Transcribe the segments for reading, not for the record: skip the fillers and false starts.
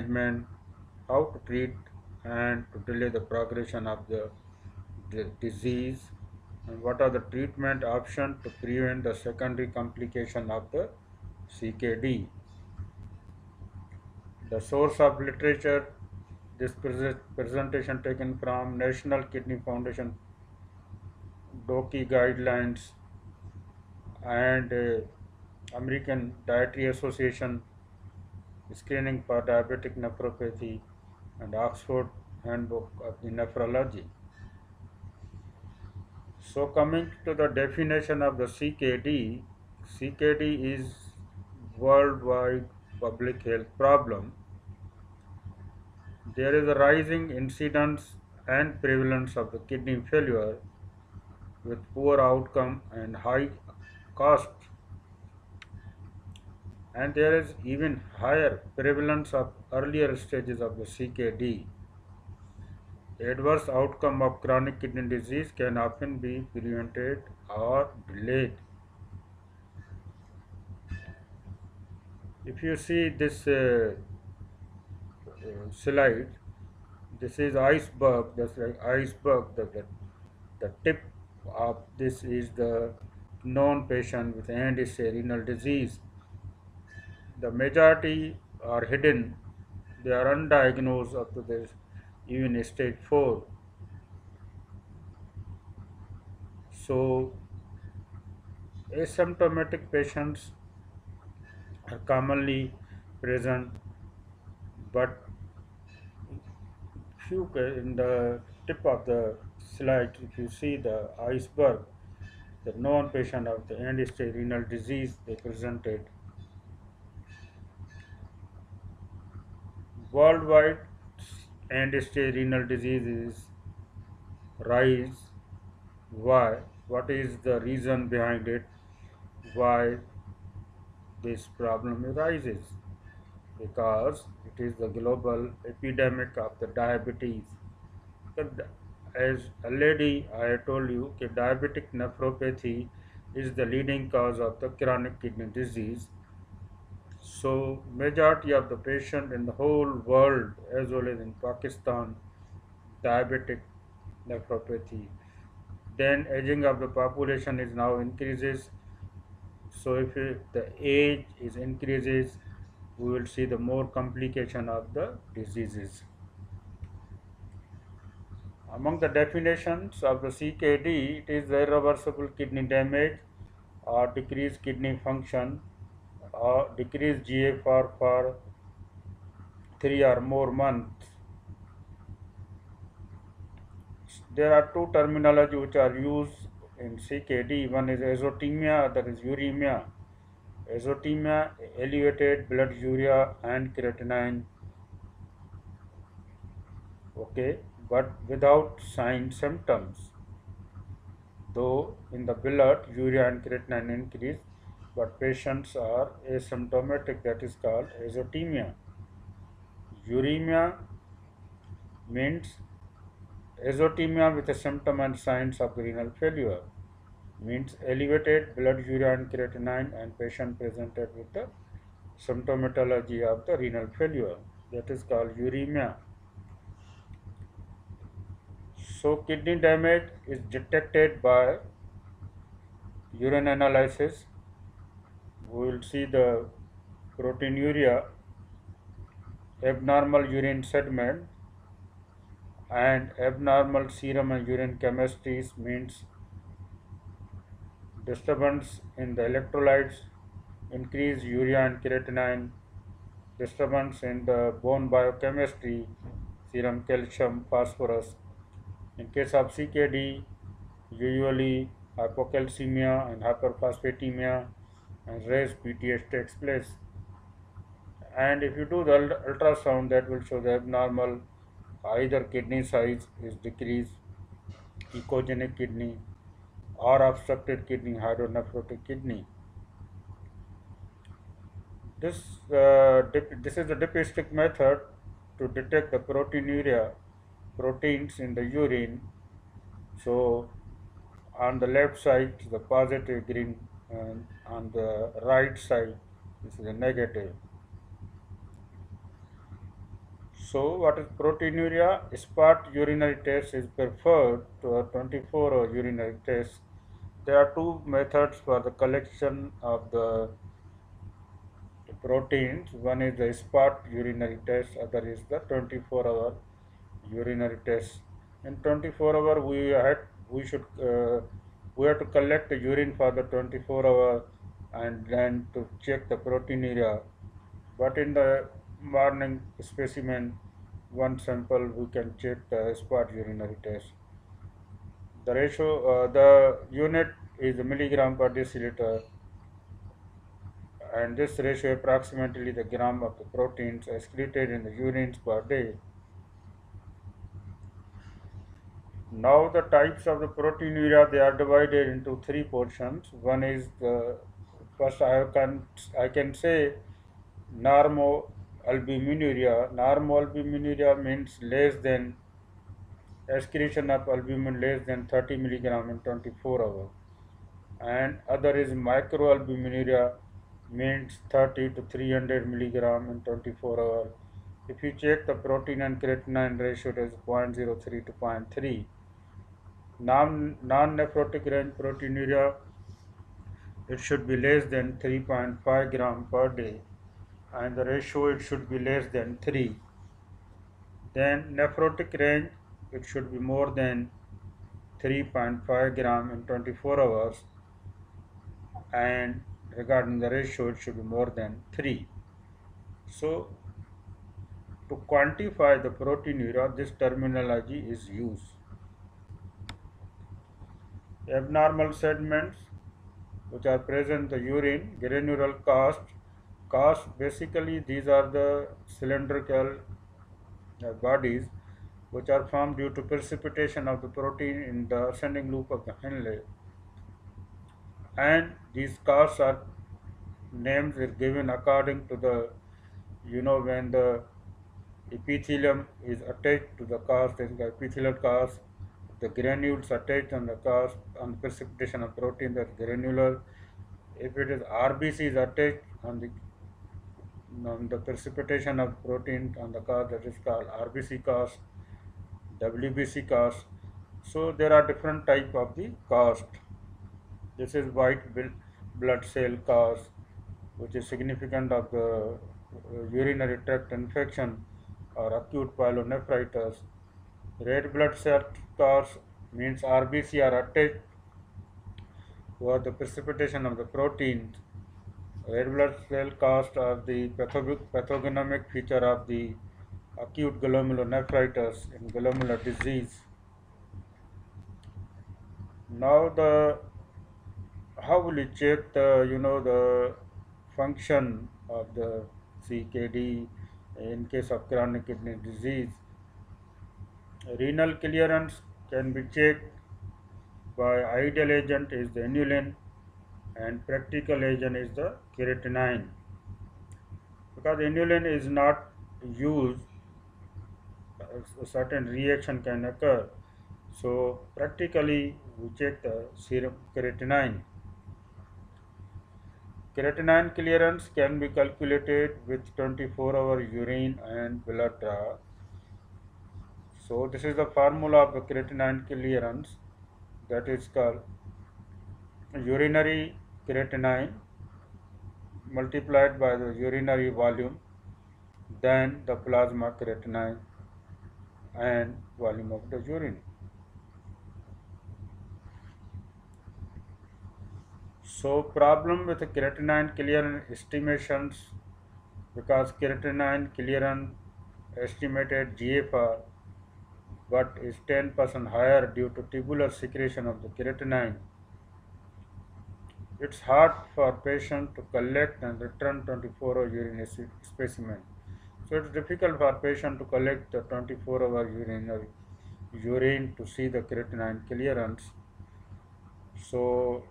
management, how to treat and to delay the progression of the disease, and what are the treatment options to prevent the secondary complication of the CKD. The source of literature, this presentation taken from National Kidney Foundation DOKI guidelines and American Dietary Association screening for diabetic nephropathy and Oxford Handbook of the Nephrology. So coming to the definition of the CKD, CKD is worldwide public health problem. There is a rising incidence and prevalence of the kidney failure with poor outcome and high cost, and there is even higher prevalence of earlier stages of the CKD. Adverse outcome of chronic kidney disease can often be prevented or delayed. If you see this slide, this is iceberg. That's like iceberg. The tip of this is the known patient with end-stage renal disease. The majority are hidden. They are undiagnosed up to this even stage 4. So asymptomatic patients are commonly present, but few in the tip of the slide, if you see the iceberg, the known patient of the end-stage renal disease, they presented worldwide. End-stage renal disease is rise. Why? What is the reason behind it? Why this problem arises? Because it is the global epidemic of the diabetes. As already I told you, diabetic nephropathy is the leading cause of the chronic kidney disease. So majority of the patient in the whole world as well as in Pakistan, diabetic nephropathy. Then aging of the population is now increases. So if the age is increases, we will see the more complication of the diseases. Among the definitions of the CKD, it is irreversible kidney damage or decreased kidney function or decreased GFR for 3 or more months. There are two terminology which are used in CKD. One is azotemia, other is uremia. Azotemia, elevated blood urea and creatinine, okay, but without sign symptoms. Though in the blood urea and creatinine increase, but patients are asymptomatic, that is called azotemia. Uremia means azotemia with a symptom and signs of renal failure, means elevated blood urea and creatinine and patient presented with the symptomatology of the renal failure, that is called uremia. So kidney damage is detected by urine analysis. We will see the proteinuria, abnormal urine sediment, and abnormal serum and urine chemistries, means disturbance in the electrolytes, increased urea and creatinine, disturbance in the bone biochemistry, serum calcium, phosphorus. In case of CKD, usually hypocalcemia and hyperphosphatemia and raised PTH takes place. And if you do the ultrasound, that will show the abnormal either kidney size is decreased, echogenic kidney, or obstructed kidney, hydronephrotic kidney. This is the dipstick method to detect the proteinuria, proteins in the urine. So on the left side is the positive green, and on the right side this is the negative. So, what is proteinuria? Spot urinary test is preferred to a 24-hour urinary test. There are two methods for the collection of the proteins. One is the spot urinary test, other is the 24-hour urinary test. In 24-hour, we have to collect the urine for the 24-hour and then to check the proteinuria. But in the morning specimen, one sample we can check the spot urinary test. The unit is milligram per deciliter, and this ratio approximately the gram of the proteins excreted in the urines per day. Now the types of the proteinuria, they are divided into three portions. One is the first I can say normoalbuminuria. Normoalbuminuria means less than excretion of albumin less than 30 milligram in 24 hours, and other is microalbuminuria, means 30 to 300 milligram in 24 hours. If you check the protein and creatinine ratio, it is 0.03 to zero point 0.3. Non-nephrotic range proteinuria, it should be less than 3.5 gram per day, and the ratio it should be less than 3. Then nephrotic range, it should be more than 3.5 gram in 24 hours, and regarding the ratio it should be more than 3. So to quantify the proteinuria, this terminology is used. Abnormal sediments which are present in the urine, granular cast, basically these are the cylindrical bodies which are formed due to precipitation of the protein in the ascending loop of the Henle, and these casts are names are given according to the, when the epithelium is attached to the cast, is the epithelial cast, the granules attached on the cast on precipitation of protein, that's granular. If it is RBC is attached on the precipitation of protein on the cast, that is called RBC cast, WBC cast. So there are different type of the cast. This is white blood cell cast, which is significant of the urinary tract infection or acute pyelonephritis. Red blood cell cast means RBC are attached for the precipitation of the proteins. Red blood cell cast are the pathognomic feature of the acute glomerulonephritis in glomerular disease. Now the how will you check the function of the CKD in case of chronic kidney disease? Renal clearance can be checked by ideal agent is the inulin, and practical agent is the creatinine. Because inulin is not used, a certain reaction can occur. So practically we check the serum creatinine. Creatinine clearance can be calculated with 24-hour urine and blood draw. So this is the formula of the creatinine clearance, that is called urinary creatinine multiplied by the urinary volume, then the plasma creatinine and volume of the urine. So problem with the creatinine clearance estimations, because creatinine clearance estimated GFR but is 10% higher due to tubular secretion of the creatinine. It's hard for patient to collect and return 24-hour urine specimen. So it's difficult for patient to collect the 24-hour urine to see the creatinine clearance. So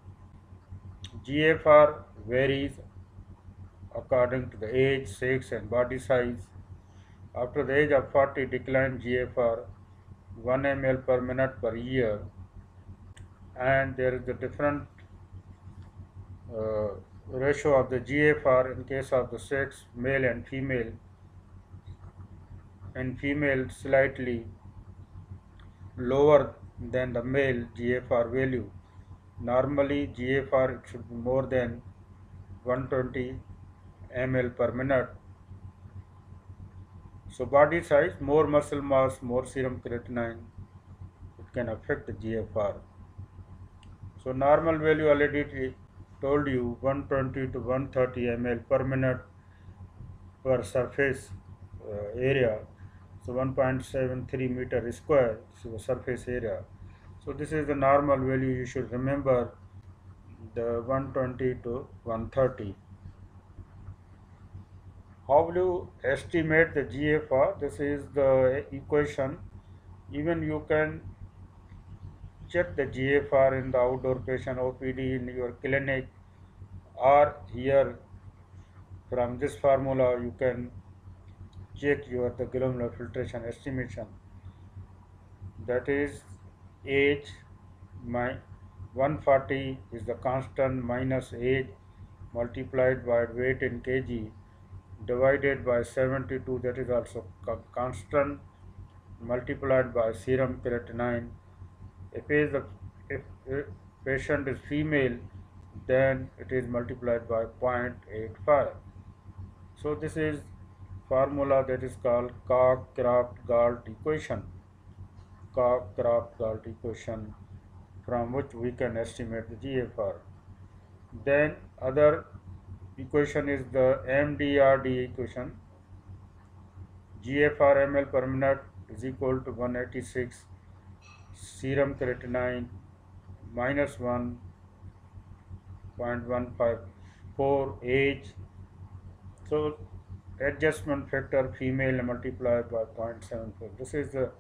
GFR varies according to the age, sex and body size. After the age of 40, decline GFR 1 ml per minute per year, and there is a different ratio of the GFR in case of the sex, male and female. in female slightly lower than the male GFR value. Normally, GFR should be more than 120 ml per minute. So, body size, more muscle mass, more serum creatinine, it can affect the GFR. So, normal value already told you 120 to 130 ml per minute per surface area. So 1.73 meter square is the surface area. So this is the normal value. You should remember the 120 to 130. How will you estimate the GFR? This is the equation. Even you can check the GFR in the outdoor patient OPD in your clinic, or here from this formula you can check your the glomerular filtration estimation. That is age my 140 is the constant minus age multiplied by weight in kg divided by 72, that is also constant, multiplied by serum creatinine. If patient is female, then it is multiplied by 0.85. So this is formula that is called Cobb-Craft-Gault equation. Cobb-Craft-Gault equation, from which we can estimate the GFR. Then other equation is the MDRD equation. GFR ml per minute is equal to 186 serum creatinine minus 1.154 age. So adjustment factor female multiplied by 0.74. This is the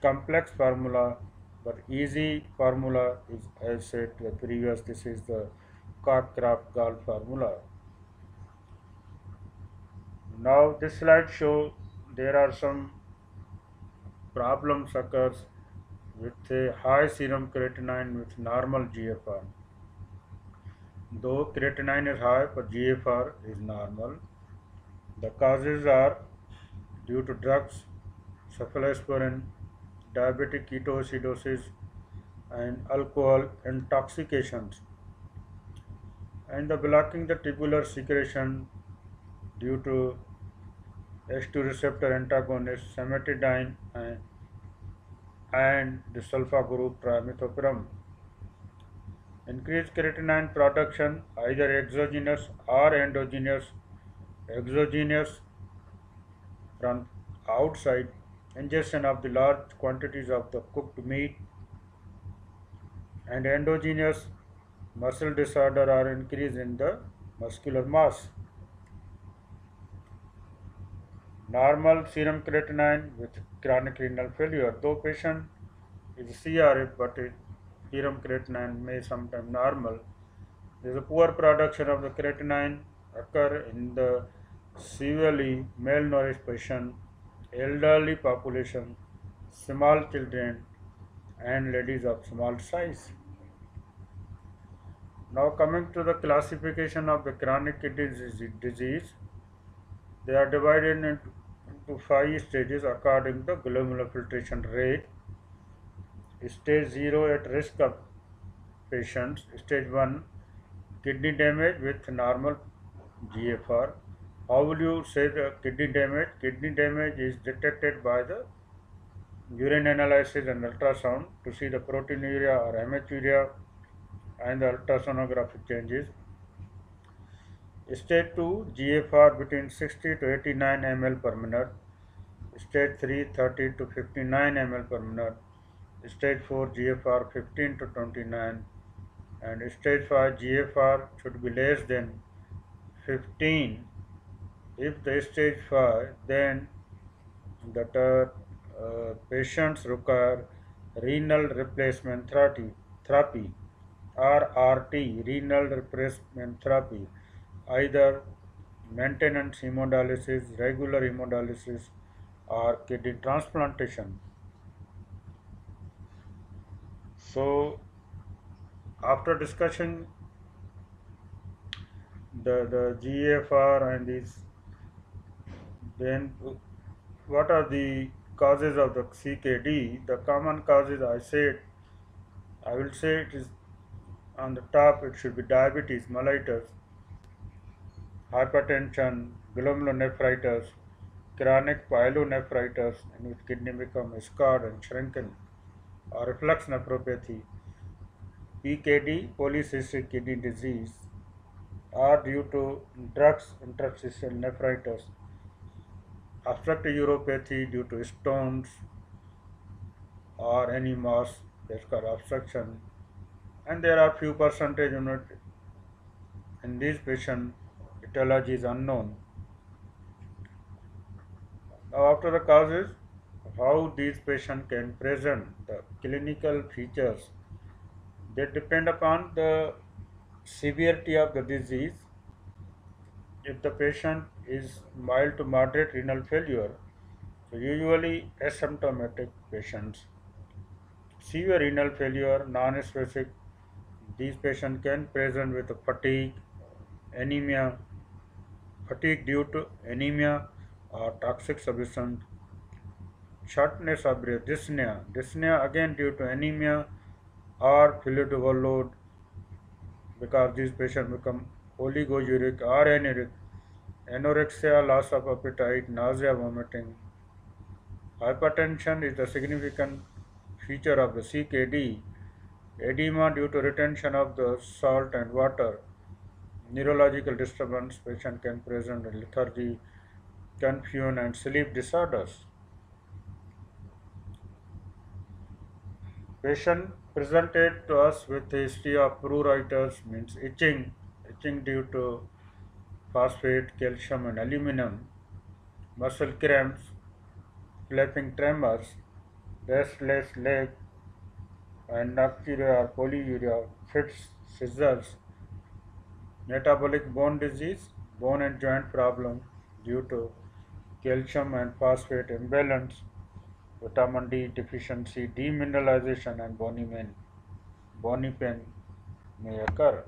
complex formula, but easy formula is, as said the previous, this is the Cobb-Craft-Gault formula. Now this slide shows there are some problems occurs with a high serum creatinine with normal GFR. Though creatinine is high, but GFR is normal. The causes are due to drugs, cephalosporin, diabetic ketoacidosis, and alcohol intoxications, and the blocking the tubular secretion due to H2 receptor antagonist cimetidine and the sulfa group trimethoprim. Increased creatinine production, either exogenous or endogenous. Exogenous from outside, ingestion of the large quantities of the cooked meat, and endogenous muscle disorder or increase in the muscular mass. Normal serum creatinine with chronic renal failure. Though patient is CRF, but serum creatinine may sometimes normal. There is a poor production of the creatinine occur in the severely malnourished patient, elderly population, small children, and ladies of small size. Now coming to the classification of the chronic kidney disease, they are divided into 5 stages according to the glomerular filtration rate. Stage 0 at risk of patients. Stage 1 kidney damage with normal GFR. How will you say the kidney damage? Kidney damage is detected by the urine analysis and ultrasound to see the proteinuria or hematuria and the ultrasonographic changes. Stage 2 GFR between 60 to 89 ml per minute. Stage 3 30 to 59 ml per minute. Stage 4 GFR 15 to 29, and stage 5 GFR should be less than 15. If the stage 5, then the patients require renal replacement therapy or RT, renal replacement therapy, either maintenance hemodialysis, regular hemodialysis, or kidney transplantation. So after discussing the GFR and this, then what are the causes of the CKD? The common causes I will say it is on the top, it should be diabetes mellitus, hypertension, glomerulonephritis, chronic pyelonephritis, in which kidney become scarred and shrunken, or reflux nephropathy, PKD, polycystic kidney disease, are due to drugs, interstitial nephritis, obstructive uropathy due to stones or any mass that's called obstruction, and there are few percentage unit in these patients etiology is unknown. Now after the causes, how these patients can present the clinical features, they depend upon the severity of the disease. If the patient is mild to moderate renal failure, so usually asymptomatic patients, severe renal failure, non-specific, these patients can present with fatigue, anemia, fatigue due to anemia or toxic substance, shortness of breath, dyspnea again due to anemia or fluid overload because these patients become oliguric or anuric, anorexia, loss of appetite, nausea, vomiting. Hypertension is the significant feature of the CKD, edema due to retention of the salt and water, neurological disturbance, patient can present lethargy, confusion and sleep disorders. Patient presented to us with history of pruritus means itching due to phosphate, calcium and aluminum, muscle cramps, flapping tremors, restless leg and nocturia or polyuria, fits, seizures, metabolic bone disease, bone and joint problem due to calcium and phosphate imbalance, vitamin D deficiency, demineralization and bony pain may occur.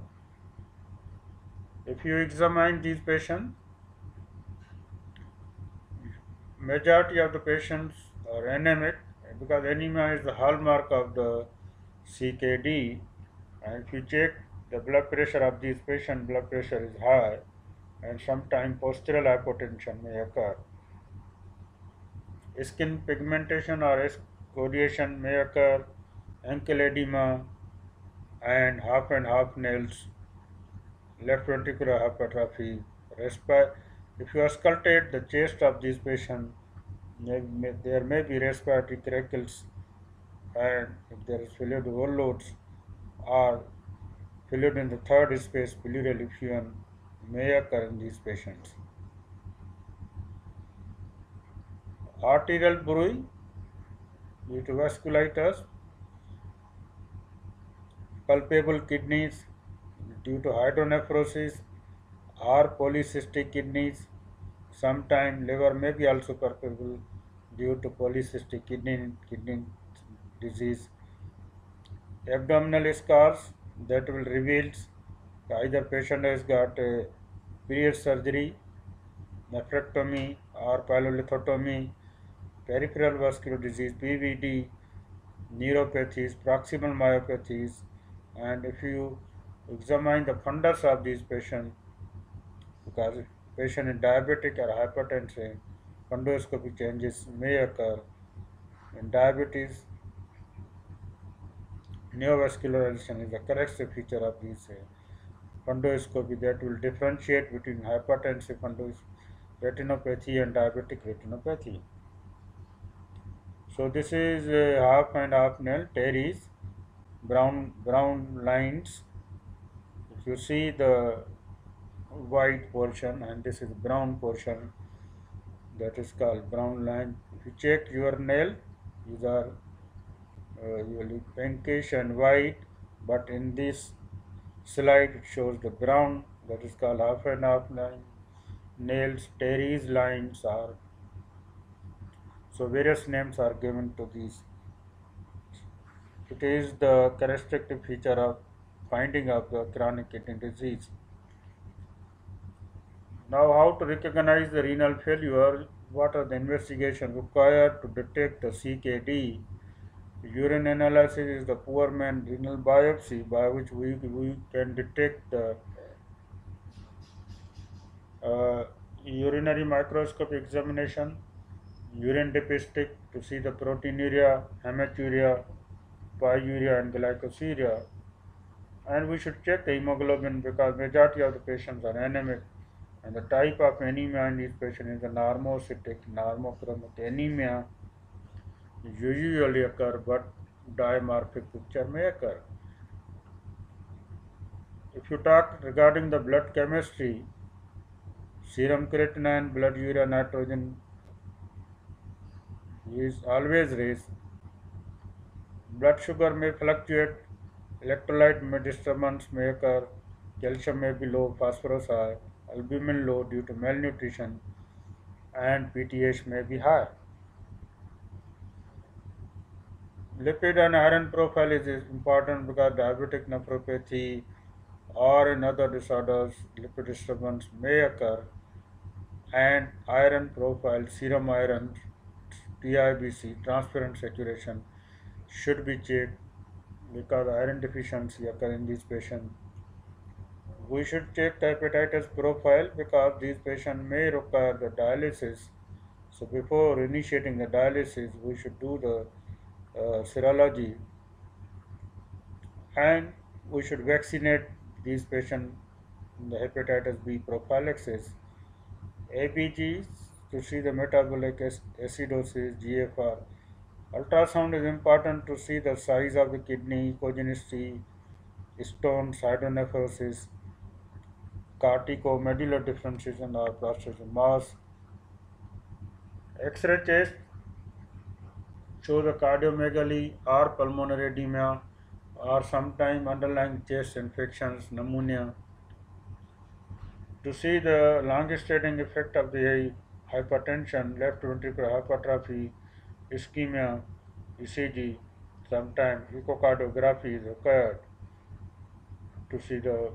If you examine these patients, majority of the patients are anemic because anemia is the hallmark of the CKD. And if you check the blood pressure of these patients, blood pressure is high and sometimes postural hypotension may occur. Skin pigmentation or scoriation may occur, ankle edema and half nails, left ventricular hypertrophy, if you auscultate the chest of these patients, there may be respiratory crackles, and if there is fluid overloads or fluid in the third space, pleural effusion may occur in these patients. Arterial bruit due to vasculitis, palpable kidneys due to hydronephrosis or polycystic kidneys. Sometimes liver may be also palpable due to polycystic kidney disease. Abdominal scars that will reveal either patient has got a period surgery, nephrectomy or pyelolithotomy, peripheral vascular disease, PVD, neuropathies, proximal myopathies, and if you examine the fundus of these patients, because if patient is diabetic or hypertensive, fundoscopy changes may occur. In diabetes, neovascularization is the corrective feature of this fundoscopy that will differentiate between hypertensive retinopathy and diabetic retinopathy. So this is half and half nail teres, brown lines. If you see the white portion and this is brown portion, that is called brown line. If you check your nail, these are usually pinkish and white, but in this slide it shows the brown, that is called half and half line nails. Teres lines are, so various names are given to these. It is the characteristic feature of finding of the chronic kidney disease. Now, how to recognize the renal failure? what are the investigations required to detect the CKD? Urine analysis is the poor man renal biopsy by which we can detect the uh, urinary microscope examination, urine dipstick to see the proteinuria, hematuria, pyuria and glycosuria. And we should check the hemoglobin because majority of the patients are anemic and the type of anemia in these patients is the normocytic normochromic anemia usually occur but dimorphic picture may occur. If you talk regarding the blood chemistry, serum creatinine, blood urea nitrogen is always raised. Blood sugar may fluctuate, electrolyte disturbance may occur, calcium may be low, phosphorus high, albumin low due to malnutrition, and PTH may be high. Lipid and iron profile is important because diabetic nephropathy or in other disorders, lipid disturbance may occur, and iron profile, serum iron, TIBC, transparent saturation, should be checked because iron deficiency occur in these patients. We should check the hepatitis profile because these patients may require the dialysis. So before initiating the dialysis, we should do the serology and we should vaccinate these patients in the hepatitis B prophylaxis. ABGs to see the metabolic acidosis, GFR. Ultrasound is important to see the size of the kidney, echogenicity, stone, cytonephrosis, corticomedullary differentiation or prostate mass. X-ray chest shows the cardiomegaly or pulmonary edema or sometime underlying chest infections, pneumonia. To see the long-standing effect of the hypertension, left ventricular hypertrophy, ischemia, ECG, sometimes echocardiography is required to see the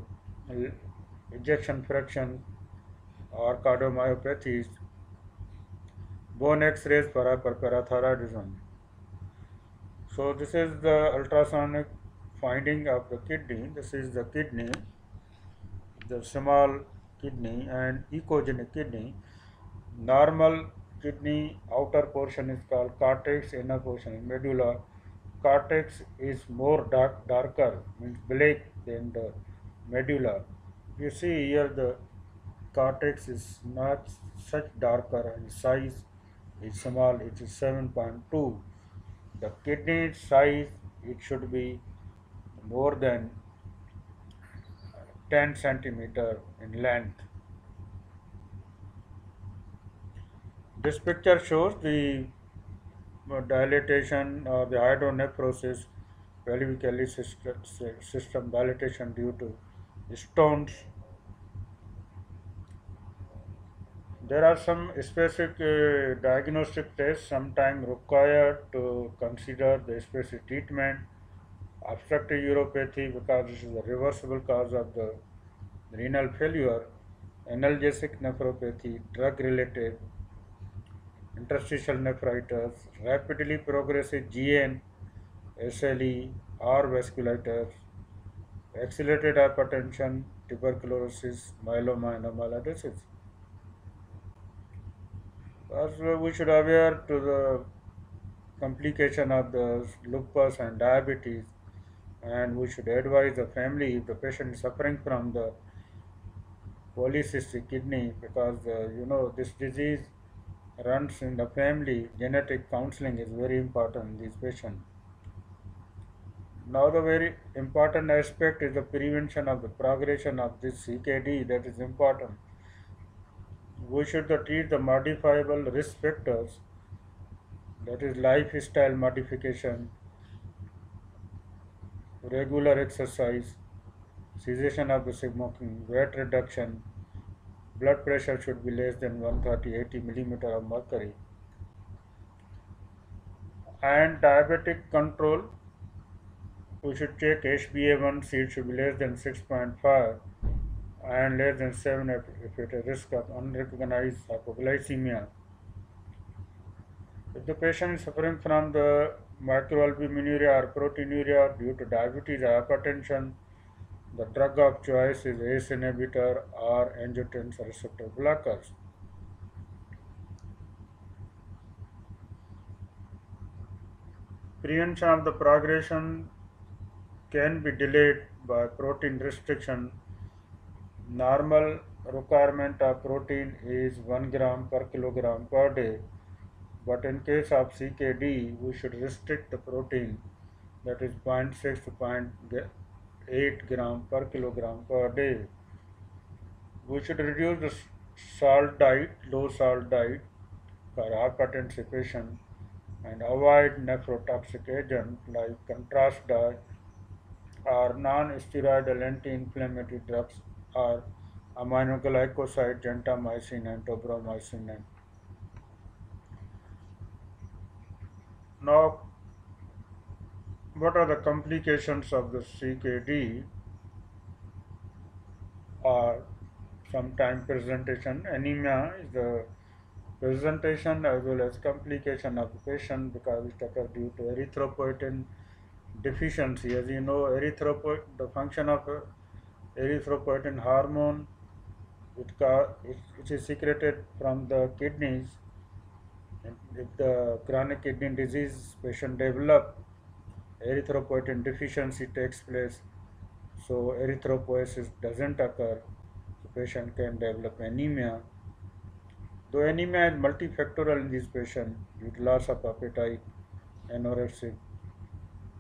ejection fraction or cardiomyopathies, bone X-rays for hyperparathyroidism. So this is the ultrasonic finding of the kidney. This is the kidney, the small kidney and echogenic kidney. Normal kidney outer portion is called cortex, inner portion is medulla. Cortex is more darker, means black than the medulla. You see here the cortex is not such darker and size is small, it is 7.2. The kidney size it should be more than 10 centimeter in length. This picture shows the dilatation or the hydronephrosis, pelvically system dilatation due to stones. There are some specific diagnostic tests sometimes required to consider the specific treatment. Obstructive uropathy because this is a reversible cause of the renal failure. Analgesic nephropathy, drug related, interstitial nephritis, rapidly progressive GN, SLE, or vasculitis, accelerated hypertension, tuberculosis, myeloma, and amyloidosis. Also, we should aware to the complication of the lupus and diabetes, and we should advise the family if the patient is suffering from the polycystic kidney because this disease runs in the family. Genetic counseling is very important in these patients. Now the very important aspect is the prevention of the progression of this CKD. That is important. We should treat the modifiable risk factors, that is lifestyle modification, regular exercise, cessation of the smoking, weight reduction, blood pressure should be less than 130/80 millimeter of mercury, and diabetic control. We should check HbA1c, it should be less than 6.5 and less than 7 if it is risk of unrecognized hypoglycemia. If the patient is suffering from the microalbuminuria or proteinuria due to diabetes or hypertension, the drug of choice is ACE inhibitor or angiotensin receptor blockers. Prevention of the progression can be delayed by protein restriction. Normal requirement of protein is 1 gram per kilogram per day, but in case of CKD, we should restrict the protein, that is 0.6 to 0.8 gram per kilogram per day. We should reduce the salt diet, low salt diet for hypertensive patients, and avoid nephrotoxic agents like contrast dye or non-steroidal anti-inflammatory drugs or aminoglycoside, gentamicin and tobramycin. Now, what are the complications of the CKD or sometime presentation? Anemia is the presentation as well as complication of the patient because it occurs due to erythropoietin deficiency. As you know, the function of erythropoietin hormone, it is secreted from the kidneys. And if the chronic kidney disease patient develop, erythropoietin deficiency takes place, so erythropoiesis doesn't occur, the patient can develop anemia. Though anemia is multifactorial in this patient due to loss of appetite, anorexia,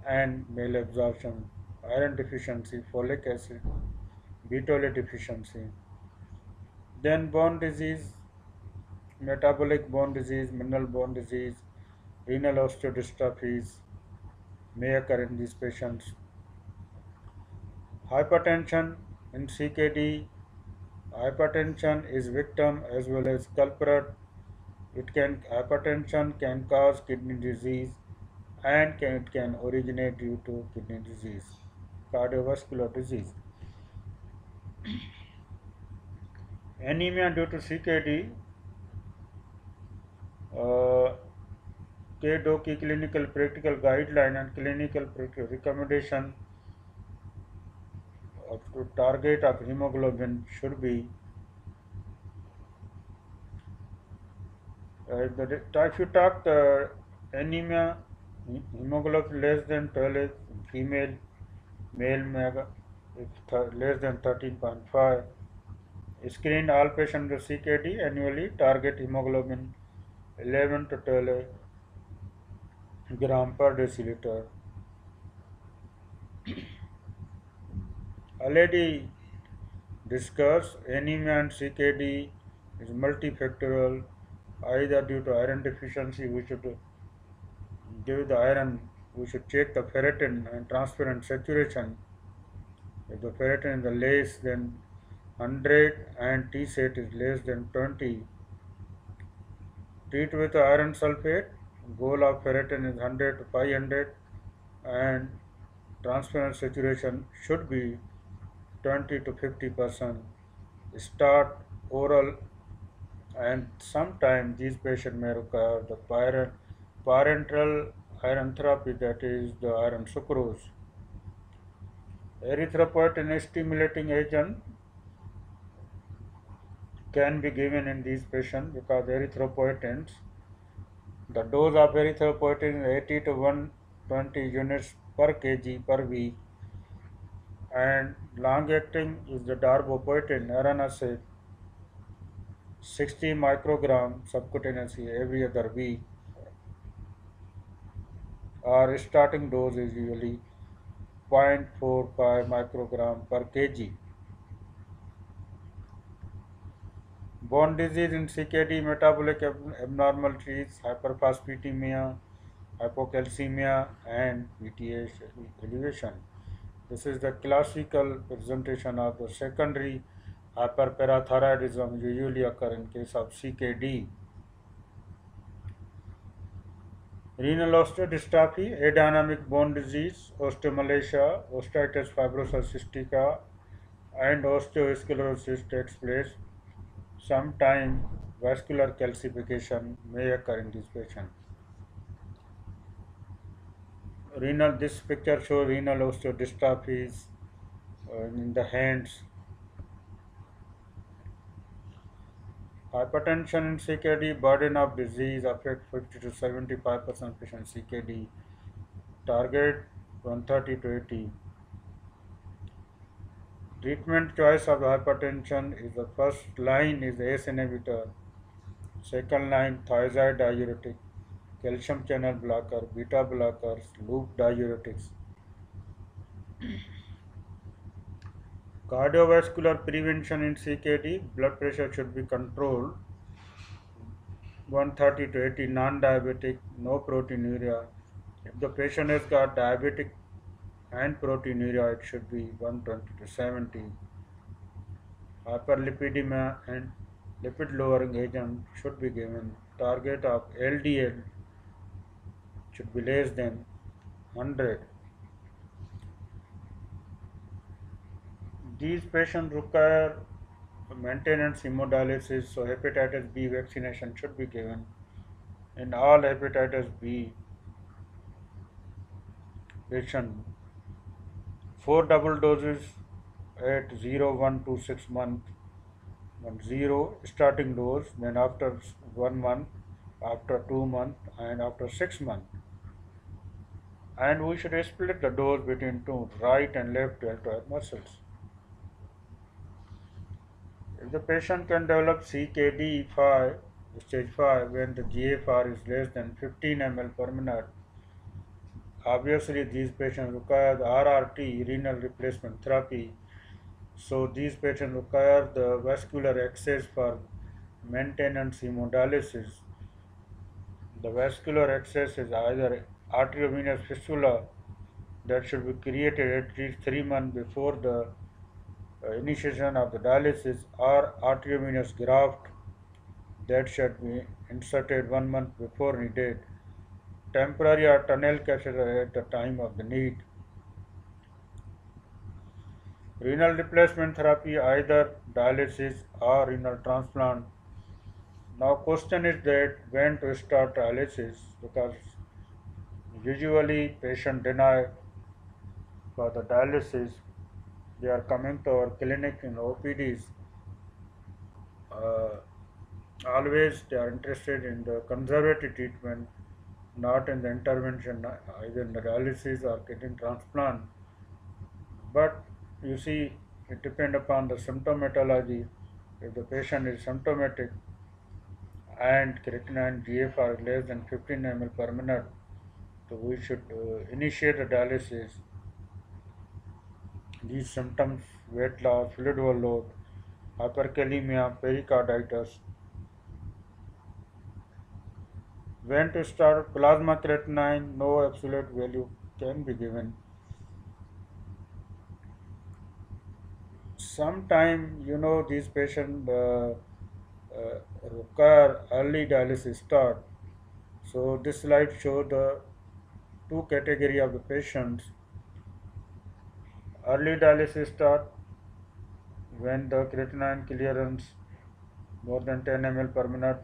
and malabsorption, iron deficiency, folic acid, beta deficiency. Then bone disease, metabolic bone disease, mineral bone disease, renal osteodystrophies may occur in these patients. Hypertension in CKD, hypertension is victim as well as culprit. Hypertension can cause kidney disease and it can originate due to kidney disease, cardiovascular disease. Anemia due to CKD, K2 की clinical practical guideline and clinical practical recommendation to target of hemoglobin should be if you talk the anemia, hemoglobin less than 12, female, male less than 13.5. Screen all patients with CKD annually, target hemoglobin 11 to 12 gram per deciliter. Already discussed, anemia and CKD is multifactorial, either due to iron deficiency, we should give the iron, we should check the ferritin and transferrin saturation. If the ferritin is less than 100 and T-sat is less than 20, treat with iron sulfate. Goal of ferritin is 100 to 500 and transferrin saturation should be 20 to 50%. Start oral, and sometimes these patients may require the parenteral iron therapy, that is the iron sucrose. Erythropoietin stimulating agent can be given in these patients because erythropoietins, the dose of erythropoietin is 80 to 120 units per kg per week, and long acting is the darbepoetin, RNA 60 microgram subcutaneously every other week. Our starting dose is usually 0.45 microgram per kg. Bone disease in CKD, metabolic abnormalities, hyperphosphatemia, hypocalcemia, and PTH elevation. This is the classical presentation of the secondary hyperparathyroidism usually occur in case of CKD. Renal osteodystrophy, adynamic bone disease, osteomalacia, osteitis fibrosa cystica, and osteosclerosis takes place. Sometime vascular calcification may occur in this patient. renal, this picture shows renal osteodystrophies in the hands. Hypertension in CKD, burden of disease affect 50 to 75% patient CKD. Target 130 to 80. Treatment choice of hypertension is the first line is ACE inhibitor, second line thiazide diuretic, calcium channel blocker, beta blockers, loop diuretics. Cardiovascular prevention in CKD, blood pressure should be controlled 130 to 80, non-diabetic, no proteinuria. If the patient has got diabetic and proteinuria, it should be 120 to 70. Hyperlipidemia and lipid lowering agent should be given. Target of LDL should be less than 100. These patients require maintenance hemodialysis, so hepatitis B vaccination should be given. In all hepatitis B patients, 4 double doses at 0, 1 to 6 months, 0 starting dose, then after 1 month, after 2 months, and after 6 months. And we should split the dose between two right and left deltoid muscles. If the patient can develop CKD5, stage 5, when the GFR is less than 15 ml per minute, obviously these patients require the RRT, renal replacement therapy. So these patients require the vascular access for maintenance hemodialysis. The vascular access is either arteriovenous fistula that should be created at least 3 months before the initiation of the dialysis, or arteriovenous graft that should be inserted 1 month before needed, temporary or tunnel catheter at the time of the need. Renal replacement therapy, either dialysis or renal transplant. Now question is that when to start dialysis, because usually patient deny for the dialysis. They are coming to our clinic in OPDs. Uh, Always they are interested in the conservative treatment, not in the intervention, either in the dialysis or kidney transplant. But you see, it depends upon the symptomatology. If the patient is symptomatic and creatinine GFR is less than 15 ml per minute, so we should initiate the dialysis. These symptoms: weight loss, fluid overload, hyperkalemia, pericarditis. When to start plasma creatinine, no absolute value can be given. Sometime, these patients require early dialysis start. So this slide shows the two category of the patients. Early dialysis start when the creatinine clearance more than 10 ml per minute,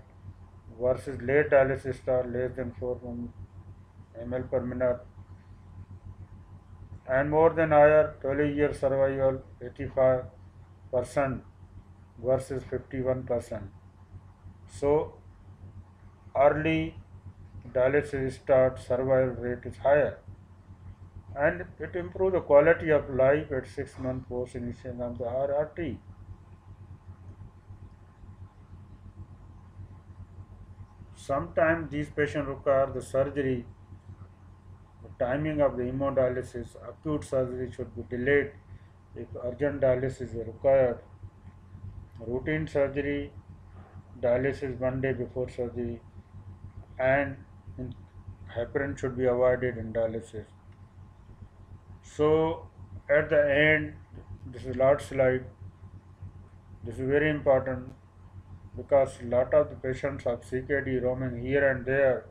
versus late dialysis start less than 4 ml per minute, and more than higher 12-year survival 85% versus 51%. So early dialysis start survival rate is higher, and it improves the quality of life at 6 months post initiation of the RRT. Sometimes these patients require the surgery. The timing of the hemodialysis, acute surgery should be delayed if urgent dialysis is required. Routine surgery, dialysis 1 day before surgery, and heparin should be avoided in dialysis. So at the end, this is last slide. This is very important because lot of the patients of CKD roaming here and there,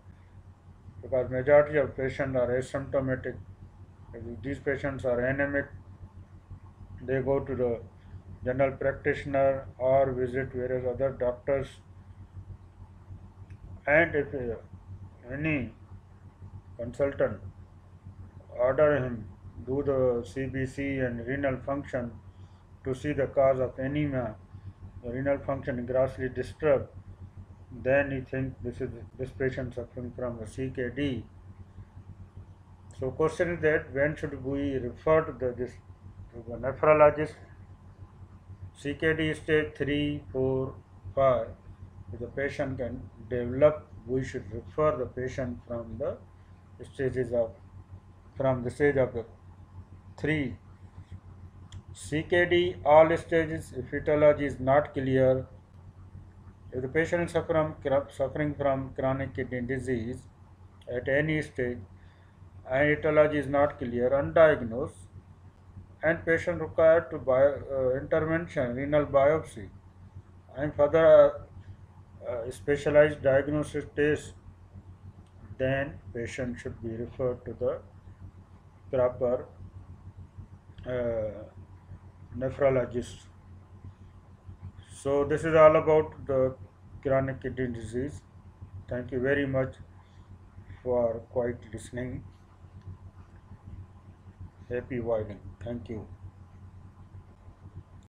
because majority of patients are asymptomatic. If these patients are anemic, they go to the general practitioner or visit various other doctors. And if any consultant order him do the CBC and renal function to see the cause of anemia, the renal function grossly disturbed, then he thinks this patient suffering from the CKD. So question is that when should we refer to the nephrologist? CKD stage 3, 4, 5. If the patient can develop, we should refer the patient stages of from the stage of the 3. CKD all stages, if etiology is not clear, if the patient is suffering from chronic kidney disease at any stage and etiology is not clear, undiagnosed, and patient required to intervention, renal biopsy, and further specialized diagnosis test, then patient should be referred to the proper uh, nephrologist. So this is all about the chronic kidney disease. Thank you very much for quiet listening. Happy writing. Thank you.